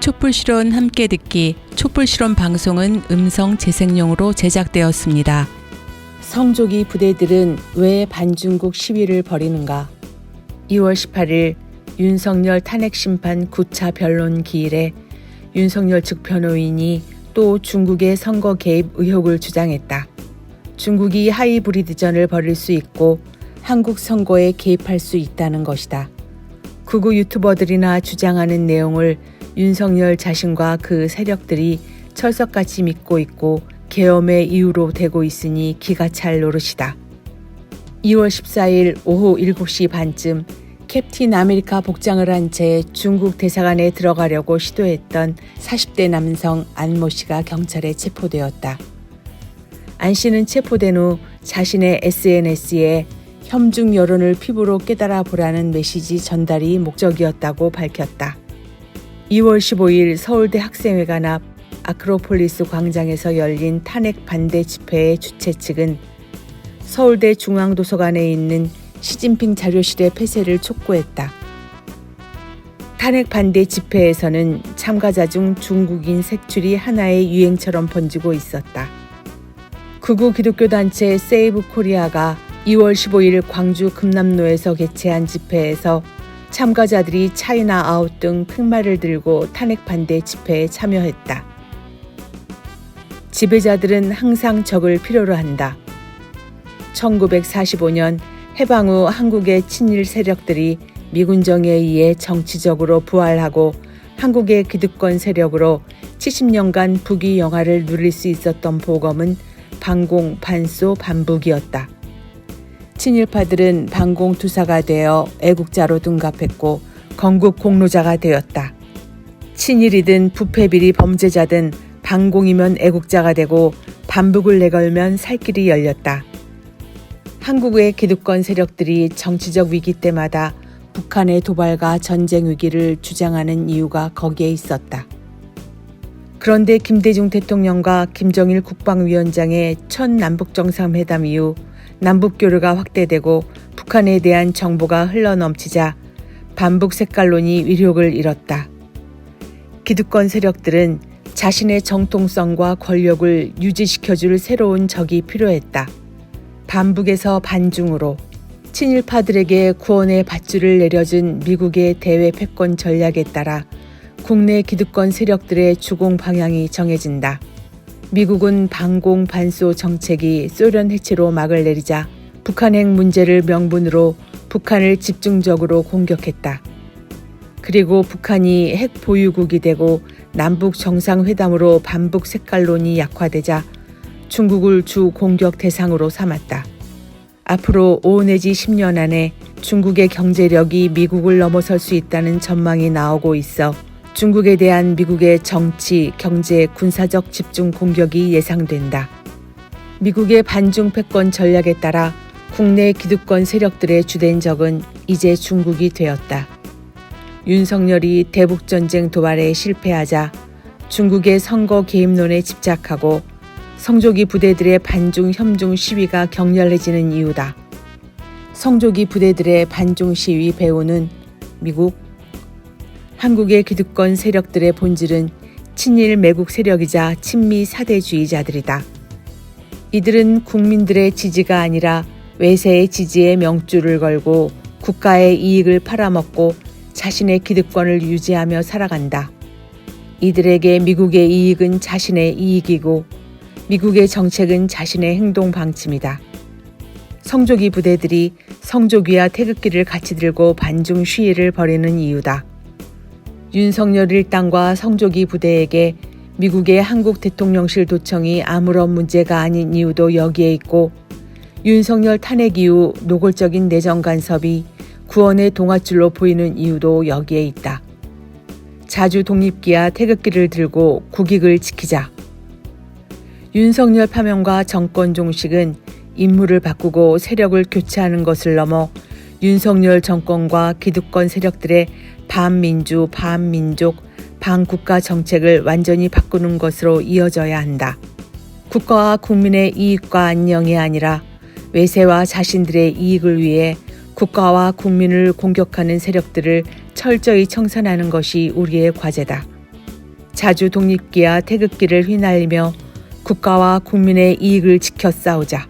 촛불실온 함께 듣기 촛불실온 방송은 음성 재생용으로 제작되었습니다. 성조기 부대들은 왜 반중국 시위를 벌이는가? 2월 18일 윤석열 탄핵심판 9차 변론 기일에 윤석열 측 변호인이 또 중국의 선거 개입 의혹을 주장했다. 중국이 하이브리드전을 벌일 수 있고 한국 선거에 개입할 수 있다는 것이다. 극우 유튜버들이나 주장하는 내용을 윤석열 자신과 그 세력들이 철석같이 믿고 있고 계엄의 이유로 대고 있으니 기가 찰 노릇이다. 2월 14일 오후 7시 반쯤 캡틴 아메리카 복장을 한 채 중국 대사관에 들어가려고 시도했던 40대 남성 안모 씨가 경찰에 체포되었다. 안 씨는 체포된 후 자신의 SNS에 혐중 여론을 피부로 깨달아 보라는 메시지 전달이 목적이었다고 밝혔다. 2월 15일 서울대 학생회관 앞 아크로폴리스 광장에서 열린 탄핵 반대 집회의 주최 측은 서울대 중앙도서관에 있는 시진핑 자료실의 폐쇄를 촉구했다. 탄핵 반대 집회에서는 참가자 중 중국인 색출이 하나의 유행처럼 번지고 있었다. 극우 기독교 단체 세이브 코리아가 2월 15일 광주 금남로에서 개최한 집회에서 참가자들이 차이나 아웃 등 팻말을 들고 탄핵 반대 집회에 참여했다. 지배자들은 항상 적을 필요로 한다. 1945년 해방 후 한국의 친일 세력들이 미군정에 의해 정치적으로 부활하고 한국의 기득권 세력으로 70년간 북위 영화를 누릴 수 있었던 보검은 반공, 반소, 반북이었다. 친일파들은 반공투사가 되어 애국자로 둔갑했고 건국 공로자가 되었다. 친일이든 부패비리 범죄자든 반공이면 애국자가 되고 반북을 내걸면 살 길이 열렸다. 한국의 기득권 세력들이 정치적 위기 때마다 북한의 도발과 전쟁 위기를 주장하는 이유가 거기에 있었다. 그런데 김대중 대통령과 김정일 국방위원장의 첫 남북정상회담 이후 남북교류가 확대되고 북한에 대한 정보가 흘러넘치자 반북 색깔론이 위력을 잃었다. 기득권 세력들은 자신의 정통성과 권력을 유지시켜줄 새로운 적이 필요했다. 반북에서 반중으로 친일파들에게 구원의 밧줄을 내려준 미국의 대외 패권 전략에 따라 국내 기득권 세력들의 주공 방향이 정해진다. 미국은 반공 반소 정책이 소련 해체로 막을 내리자 북한 핵 문제를 명분으로 북한을 집중적으로 공격했다. 그리고 북한이 핵 보유국이 되고 남북 정상회담으로 반북 색깔론이 약화되자 중국을 주 공격 대상으로 삼았다. 앞으로 5 내지 10년 안에 중국의 경제력이 미국을 넘어설 수 있다는 전망이 나오고 있어 중국에 대한 미국의 정치, 경제, 군사적 집중 공격이 예상된다. 미국의 반중 패권 전략에 따라 국내 기득권 세력들의 주된 적은 이제 중국이 되었다. 윤석열이 대북전쟁 도발에 실패하자 중국의 선거 개입론에 집착하고 성조기 부대들의 반중 혐중 시위가 격렬해지는 이유다. 성조기 부대들의 반중 시위 배후는 미국, 한국의 기득권 세력들의 본질은 친일 매국 세력이자 친미 사대주의자들이다. 이들은 국민들의 지지가 아니라 외세의 지지에 명줄을 걸고 국가의 이익을 팔아먹고 자신의 기득권을 유지하며 살아간다. 이들에게 미국의 이익은 자신의 이익이고 미국의 정책은 자신의 행동 방침이다. 성조기 부대들이 성조기와 태극기를 같이 들고 반중 시위를 벌이는 이유다. 윤석열 일당과 성조기 부대에게 미국의 한국 대통령실 도청이 아무런 문제가 아닌 이유도 여기에 있고 윤석열 탄핵 이후 노골적인 내정 간섭이 구원의 동아줄로 보이는 이유도 여기에 있다. 자주 독립기와 태극기를 들고 국익을 지키자. 윤석열 파면과 정권 종식은 인물을 바꾸고 세력을 교체하는 것을 넘어 윤석열 정권과 기득권 세력들의 반민주, 반민족, 반국가 정책을 완전히 바꾸는 것으로 이어져야 한다. 국가와 국민의 이익과 안녕이 아니라 외세와 자신들의 이익을 위해 국가와 국민을 공격하는 세력들을 철저히 청산하는 것이 우리의 과제다. 자주 독립기와 태극기를 휘날리며 국가와 국민의 이익을 지켜 싸우자.